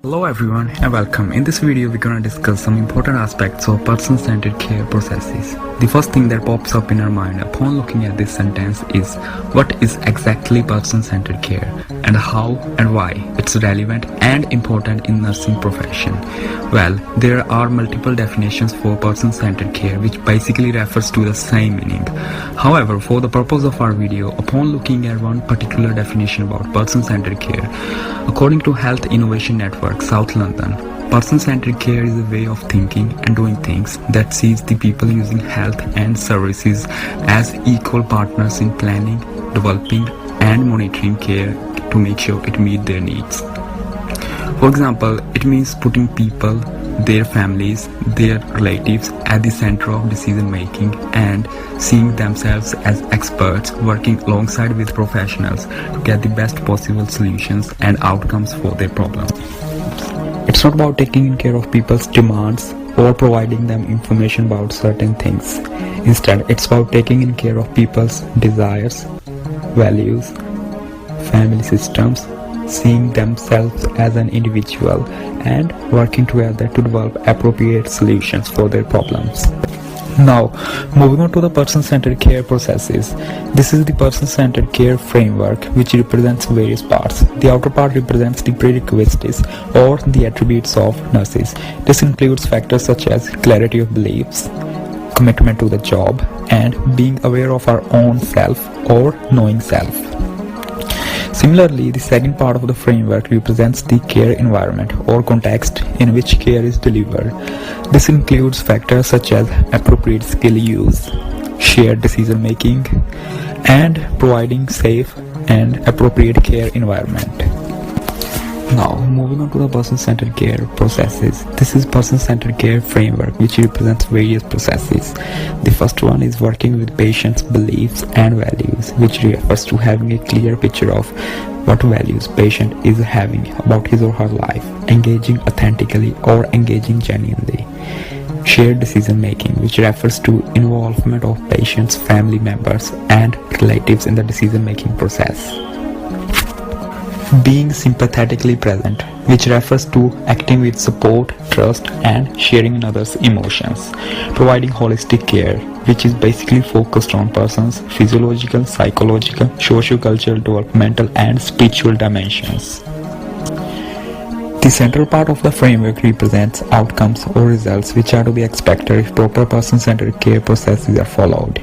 Hello everyone and welcome. In this video we're gonna discuss some important aspects of person-centered care processes. The first thing that pops up in our mind upon looking at this sentence is what is exactly person-centered care and how and why it's relevant and important in nursing profession. Well, there are multiple definitions for person-centered care which basically refers to the same meaning. However, for the purpose of our video, upon looking at one particular definition about person-centered care, according to Health Innovation Network, South London, person-centered care is a way of thinking and doing things that sees the people using health and services as equal partners in planning, developing and monitoring care to make sure it meets their needs. For example, it means putting people, their families, their relatives at the center of decision making and seeing themselves as experts working alongside with professionals to get the best possible solutions and outcomes for their problems. It's not about taking care of people's demands or providing them information about certain things. Instead, it's about taking care of people's desires, values, family systems, seeing themselves as an individual and working together to develop appropriate solutions for their problems. Now, moving on to the person-centered care processes. This is the person-centered care framework which represents various parts. The outer part represents the prerequisites or the attributes of nurses. This includes factors such as clarity of beliefs, commitment to the job, and being aware of our own self or knowing self. Similarly, the second part of the framework represents the care environment or context in which care is delivered. This includes factors such as appropriate skill use, shared decision making, and providing safe and appropriate care environment. Now, moving on to the person-centered care processes. This is person-centered care framework which represents various processes. The first one is working with patients' beliefs and values, which refers to having a clear picture of what values patient is having about his or her life, engaging authentically or engaging genuinely. Shared decision making, which refers to involvement of patients' family members and relatives in the decision making process. Being sympathetically present, which refers to acting with support, trust, and sharing in others' emotions. Providing holistic care, which is basically focused on person's physiological, psychological, socio-cultural, developmental, and spiritual dimensions. The central part of the framework represents outcomes or results which are to be expected if proper person-centered care processes are followed.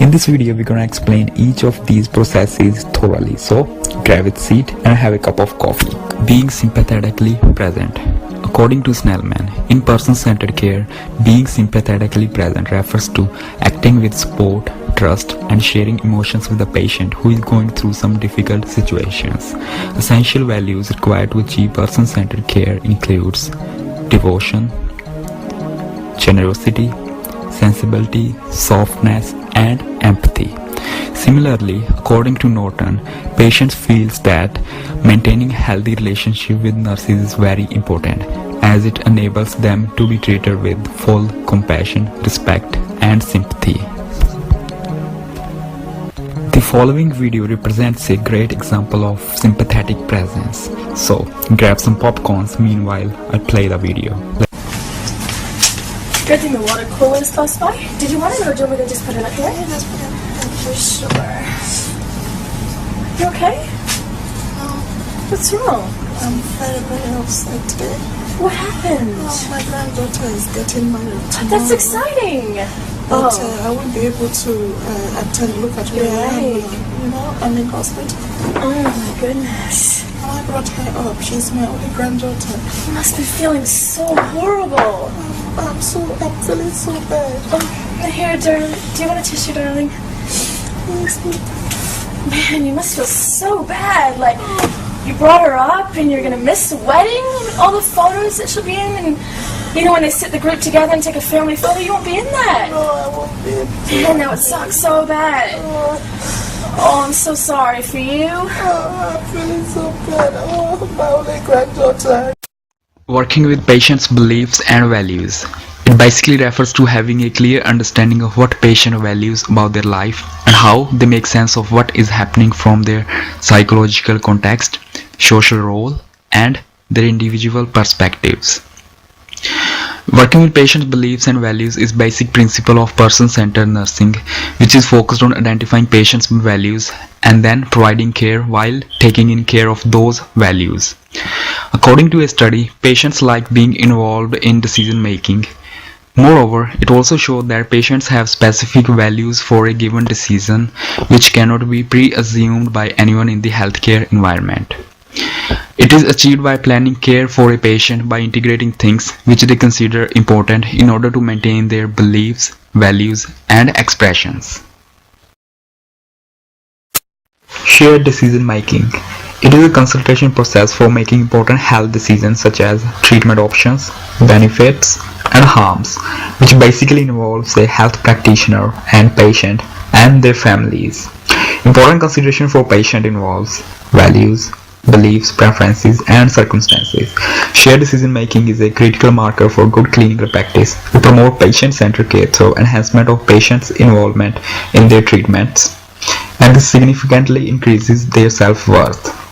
In this video, we're going to explain each of these processes thoroughly. So, grab a seat and have a cup of coffee. Being sympathetically present. According to Snellman, in person-centered care, being sympathetically present refers to acting with support, trust, and sharing emotions with the patient who is going through some difficult situations. Essential values required to achieve person-centered care includes devotion, generosity, sensibility, softness, and empathy. Similarly, according to Norton, patients feels that maintaining a healthy relationship with nurses is very important as it enables them to be treated with full compassion, respect, and sympathy. The following video represents a great example of sympathetic presence. So, grab some popcorns meanwhile I play the video. Good thing the water cooler is close by. Did you want it or do you want me to just put it up here? Yeah, just put it up for sure. You okay? No, What's wrong? I'm very, very upset today. What happened? My granddaughter is getting married tomorrow. That's exciting. But I won't be able to attend. Look at me. Right. I'm in hospital. Oh my goodness. I brought her up. She's my only granddaughter. You must be feeling so horrible. I'm feeling so bad. Oh, here, darling. Do you want a tissue, darling? Man, you must feel so bad. Like, you brought her up and you're gonna miss the wedding and all the photos that she'll be in, and you know when they sit the group together and take a family photo, you won't be in that. No, I won't be able to. Man, that would suck so bad. Oh, I'm so sorry for you. I'm feeling so bad. Oh, my only granddaughter. Working with patients' beliefs and values. It basically refers to having a clear understanding of what patient values about their life and how they make sense of what is happening from their psychological context, social role, and their individual perspectives. Working with patients' beliefs and values is basic principle of person-centered nursing, which is focused on identifying patients' values and then providing care while taking in care of those values. According to a study, patients like being involved in decision making. Moreover, it also showed that patients have specific values for a given decision, which cannot be pre-assumed by anyone in the healthcare environment. It is achieved by planning care for a patient by integrating things which they consider important in order to maintain their beliefs, values, and expressions. Shared decision making. It is a consultation process for making important health decisions such as treatment options, benefits, and harms, which basically involves a health practitioner and patient and their families. Important consideration for patient involves values, beliefs, preferences, and circumstances. Shared decision making is a critical marker for good clinical practice to promote patient-centered care through enhancement of patients' involvement in their treatments, and this significantly increases their self-worth.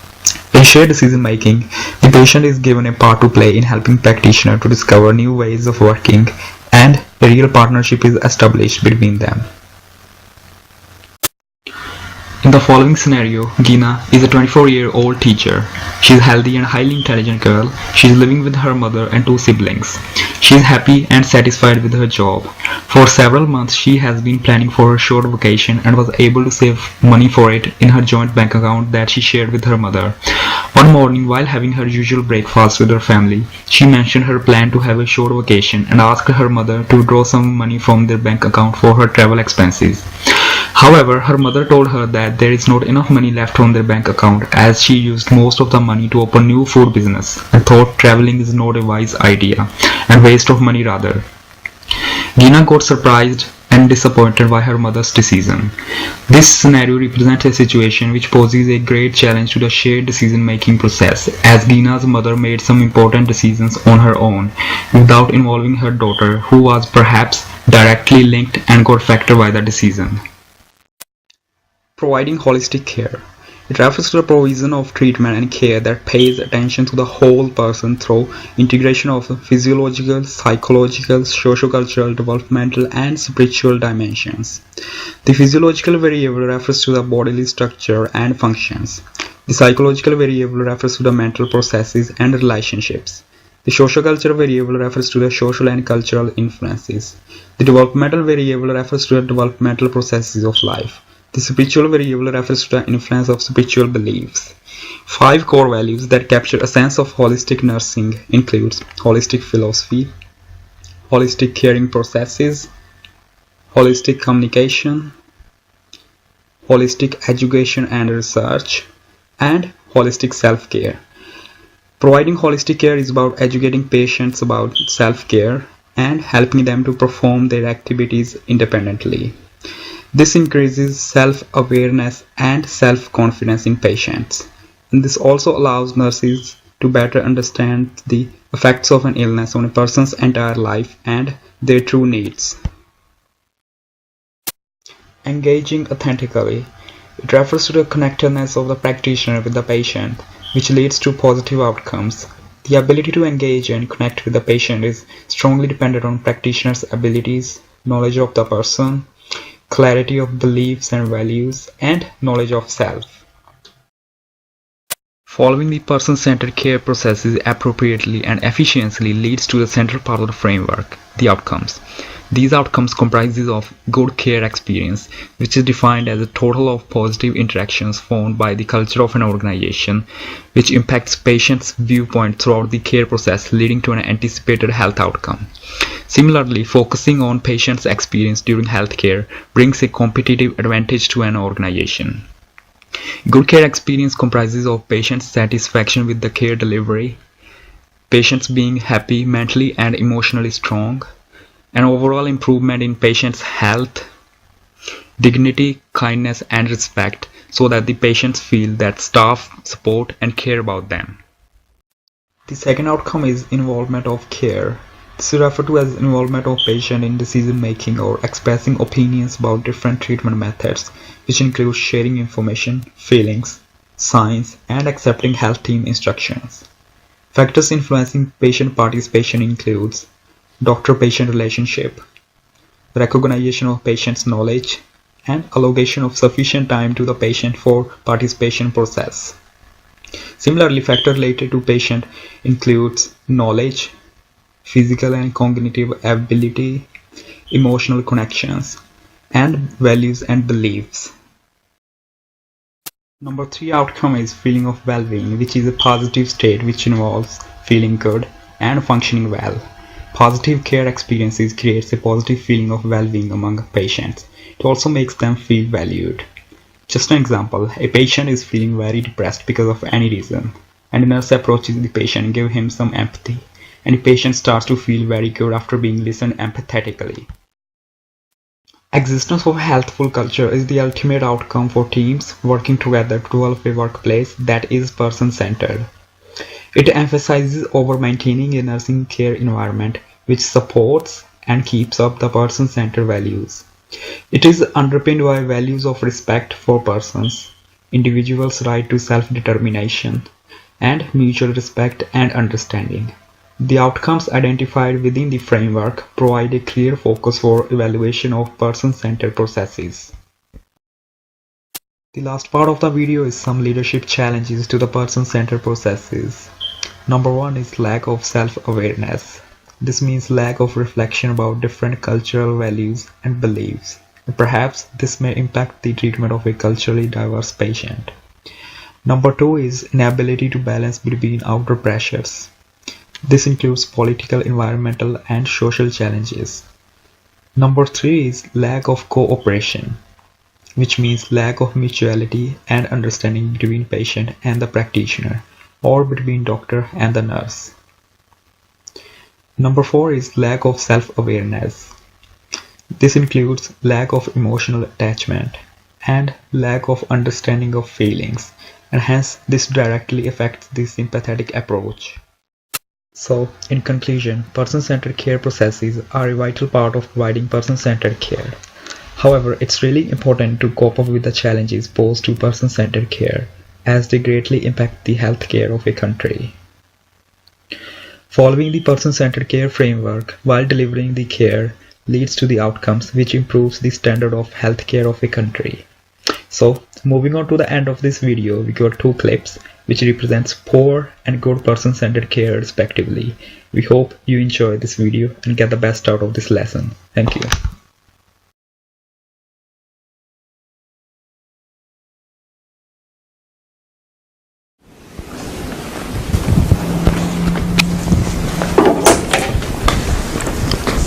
In shared decision making, the patient is given a part to play in helping practitioner to discover new ways of working, and a real partnership is established between them. In the following scenario, Gina is a 24-year-old teacher. She is a healthy and highly intelligent girl. She is living with her mother and 2 siblings. She is happy and satisfied with her job. For several months, she has been planning for a short vacation and was able to save money for it in her joint bank account that she shared with her mother. One morning, while having her usual breakfast with her family, she mentioned her plan to have a short vacation and asked her mother to draw some money from their bank account for her travel expenses. However, her mother told her that there is not enough money left on their bank account as she used most of the money to open new food business and thought traveling is not a wise idea and waste of money rather. Gina got surprised and disappointed by her mother's decision. This scenario represents a situation which poses a great challenge to the shared decision-making process, as Gina's mother made some important decisions on her own without involving her daughter, who was perhaps directly linked and got affected by the decision. Providing holistic care. It refers to the provision of treatment and care that pays attention to the whole person through integration of physiological, psychological, socio-cultural, developmental, and spiritual dimensions. The physiological variable refers to the bodily structure and functions. The psychological variable refers to the mental processes and relationships. The socio-cultural variable refers to the social and cultural influences. The developmental variable refers to the developmental processes of life. The spiritual variable refers to the influence of spiritual beliefs. 5 core values that capture a sense of holistic nursing includes holistic philosophy, holistic caring processes, holistic communication, holistic education and research, and holistic self-care. Providing holistic care is about educating patients about self-care and helping them to perform their activities independently. This increases self-awareness and self-confidence in patients, and this also allows nurses to better understand the effects of an illness on a person's entire life and their true needs. Engaging authentically. It refers to the connectedness of the practitioner with the patient, which leads to positive outcomes. The ability to engage and connect with the patient is strongly dependent on practitioner's abilities, knowledge of the person, clarity of beliefs and values, and knowledge of self. Following the person-centered care processes appropriately and efficiently leads to the central part of the framework, the outcomes. These outcomes comprises of good care experience, which is defined as a total of positive interactions formed by the culture of an organization, which impacts patients' viewpoint throughout the care process, leading to an anticipated health outcome. Similarly, focusing on patients' experience during healthcare brings a competitive advantage to an organization. Good care experience comprises of patients' satisfaction with the care delivery, patients being happy, mentally and emotionally strong, an overall improvement in patients' health, dignity, kindness, and respect, so that the patients feel that staff support and care about them. The second outcome is involvement of care. This is referred to as involvement of patient in decision making or expressing opinions about different treatment methods, which includes sharing information, feelings, signs, and accepting health team instructions. Factors influencing patient participation includes doctor-patient relationship, recognition of patient's knowledge, and allocation of sufficient time to the patient for participation process. Similarly, factors related to patient includes knowledge, physical and cognitive ability, emotional connections, and values and beliefs. Number 3 outcome is feeling of well-being, which is a positive state which involves feeling good and functioning well. Positive care experiences creates a positive feeling of well-being among patients. It also makes them feel valued. Just an example, a patient is feeling very depressed because of any reason, and a nurse approaches the patient and gives him some empathy, and the patient starts to feel very good after being listened empathetically. Existence of a healthful culture is the ultimate outcome for teams working together to develop a workplace that is person-centered. It emphasizes over maintaining a nursing care environment which supports and keeps up the person-centered values. It is underpinned by values of respect for persons, individuals' right to self-determination, and mutual respect and understanding. The outcomes identified within the framework provide a clear focus for evaluation of person-centered processes. The last part of the video is some leadership challenges to the person-centered processes. Number 1 is lack of self-awareness. This means lack of reflection about different cultural values and beliefs, and perhaps this may impact the treatment of a culturally diverse patient. Number 2 is inability to balance between outer pressures. This includes political, environmental, and social challenges. Number 3 is lack of cooperation, which means lack of mutuality and understanding between patient and the practitioner, or between doctor and the nurse. Number 4 is lack of self-awareness. This includes lack of emotional attachment and lack of understanding of feelings, and hence this directly affects the sympathetic approach. So, in conclusion, person-centered care processes are a vital part of providing person-centered care. However, it's really important to cope up with the challenges posed to person-centered care, as they greatly impact the healthcare of a country. Following the person-centered care framework while delivering the care leads to the outcomes which improves the standard of healthcare of a country. So, moving on to the end of this video, we got 2 clips which represents poor and good person-centered care respectively. We hope you enjoy this video and get the best out of this lesson. Thank you.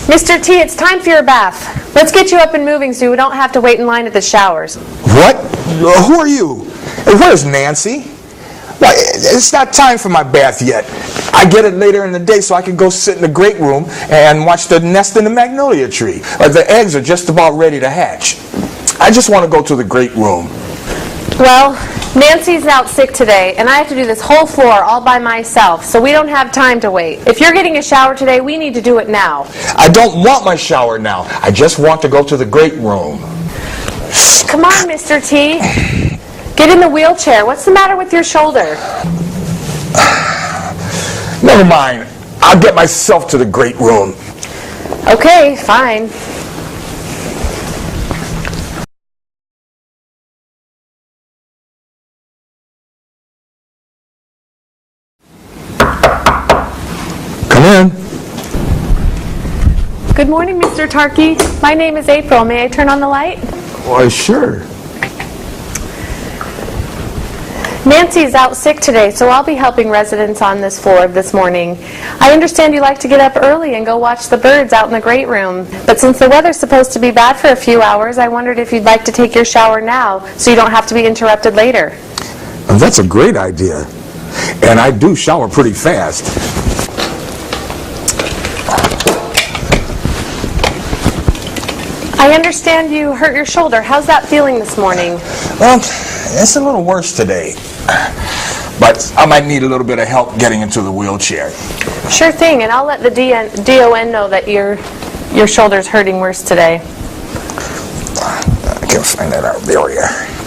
Mr. T, it's time for your bath. Let's get you up and moving so we don't have to wait in line at the showers. What? Who are you? And where's Nancy? Why, it's not time for my bath yet. I get it later in the day so I can go sit in the great room and watch the nest in the magnolia tree. The eggs are just about ready to hatch. I just want to go to the great room. Well, Nancy's out sick today, and I have to do this whole floor all by myself, so we don't have time to wait. If you're getting a shower today, we need to do it now. I don't want my shower now. I just want to go to the great room. Come on, Mr. T. Get in the wheelchair. What's the matter with your shoulder? Never mind. I'll get myself to the great room. Okay, fine. Come in. Good morning, Mr. Tarkey. My name is April. May I turn on the light? Why, sure. Nancy's out sick today, so I'll be helping residents on this floor this morning. I understand you like to get up early and go watch the birds out in the great room. But since the weather's supposed to be bad for a few hours, I wondered if you'd like to take your shower now so you don't have to be interrupted later. That's a great idea. And I do shower pretty fast. I understand you hurt your shoulder. How's that feeling this morning? Well, it's a little worse today. But I might need a little bit of help getting into the wheelchair. Sure thing, and I'll let the DON know that your shoulder's hurting worse today. I can't find that out. There we are.